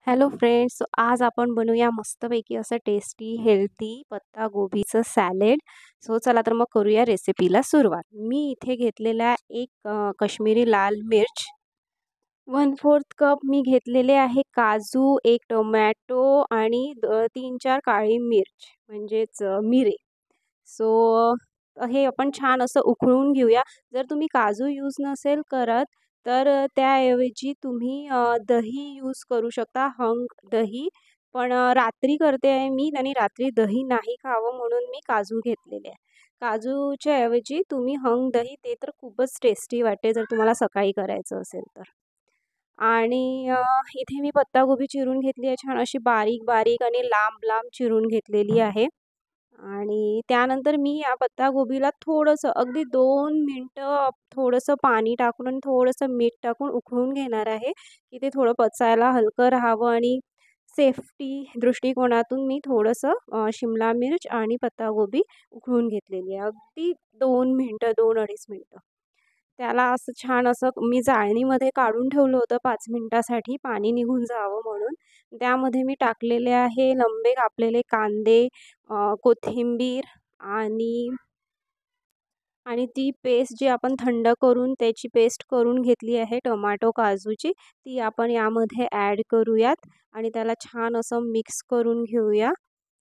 Hello friends, आज आपण बनवूया मस्तपैकी असं टेस्टी हेल्थी पत्ता गोबीचं सॅलेड. चला तर मग करूया रेसिपीला सुरुवात. मी इथे घेतलेला एक काश्मीरी लाल मिर्च, 1/4 कप मी घेतलेले आहे काजू, एक टोमॅटो आणि 3-4 काळी मिर्च म्हणजेच मिरे. सो हे आपण छान असं उकळून घेऊया. जर तुम्ही काजू यूज नसेल करत तर त्याऐवजी तुम्ही दही यूज करू शकता, हंग दही. पण रात्री करते आहे मी आणि रात्री दही नाही खावं म्हणून मी काजू घेतलेले आहे. काजूच्या ऐवजी तुम्ही हंग दही ते तर खूपच टेस्टी वाटते जर तुम्हाला सकाळी करायचं असेल तर. आणि इथे मी पत्ताकोबी चिरून घेतली आहे छान अशी बारीक-बारीक आणि लांब-लांब चिरून घेतलेली आहे. आणि त्यानंतर मी या पत्ताकोबीला थोडंसं अगदी 2 मिनिटं थोडंसं पाणी टाकून आणि थोडंसं मीठ टाकून उकळून घेणार आहे, की ते थोडं पचायला हलकं राहावं आणि सेफ्टी दृष्टिकोनातून मी थोडंसं शिमला मिर्च आणि पत्ताकोबी उकळून घेतलेली आहे. अगदी 2 मिनिटं, 2-2.5 मिनिटं. त्याला असं छान असं मी चाळणीमध्ये काढून ठेवलं होतं 5 मिनिटासाठी पाणी निघून जावं म्हणून. त्यामध्ये मी टाकलेले आहे लंबे कापलेले कांदे, कोथिंबीर आणि आणि ती पेस्ट जी आपण थंड करून त्याची पेस्ट करून घेतली आहे टोमॅटो, काजूची, ती आपण यामध्ये ॲड करूयात आणि त्याला छान असं मिक्स करून घेऊया.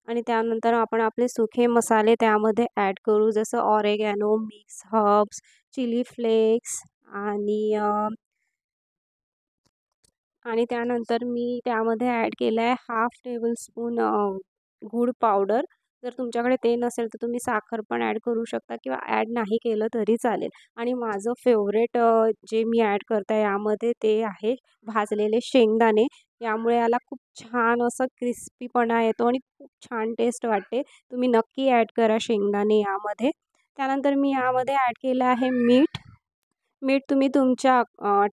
आणि त्यानंतर आपण आपले सुखे मसाले त्यामध्ये ॲड करू जसं ऑरेगॅनो, मिक्स हर्ब्स, चिली फ्लेक्स आणि त्यानंतर मी त्यामध्ये ॲड केलं आहे हाफ टेबलस्पून गूळ पावडर. जर तुमच्याकडे ते नसेल तर तुम्ही साखर पण ॲड करू शकता किंवा ॲड नाही केलं तरी चालेल. आणि माझं फेवरेट जे मी ॲड करते यामध्ये ते आहे भाजलेले शेंगदाणे. यामुळे याला खूप छान असं क्रिस्पीपणा येतो आणि खूप छान टेस्ट वाटते. तुम्ही नक्की ॲड करा शेंगदाणे यामध्ये. त्यानंतर मी यामध्ये ॲड केलं आहे मीठ. मीठ तुम्ही तुमच्या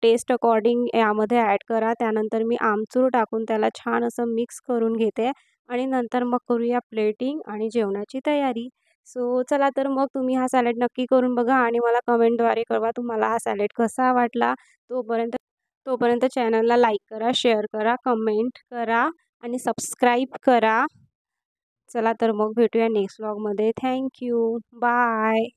टेस्ट अकॉर्डिंग यामध्ये ॲड करा. त्यानंतर मी आमचूर टाकून त्याला छान असं मिक्स करून घेते आणि नंतर मग करूया प्लेटिंग आणि जेवणाची तयारी. चला तर मग तुम्ही हा सॅलड नक्की करून बघा आणि मला कमेंटद्वारे कळवा तुम्हाला हा सॅलड कसा वाटला. तोपर्यंत तोपर्यंत चॅनलला लाईक करा, शेअर करा, कमेंट करा आणि सबस्क्राईब करा. चला तर मग भेटूया नेक्स्ट व्लॉगमध्ये. Thank you. बाय.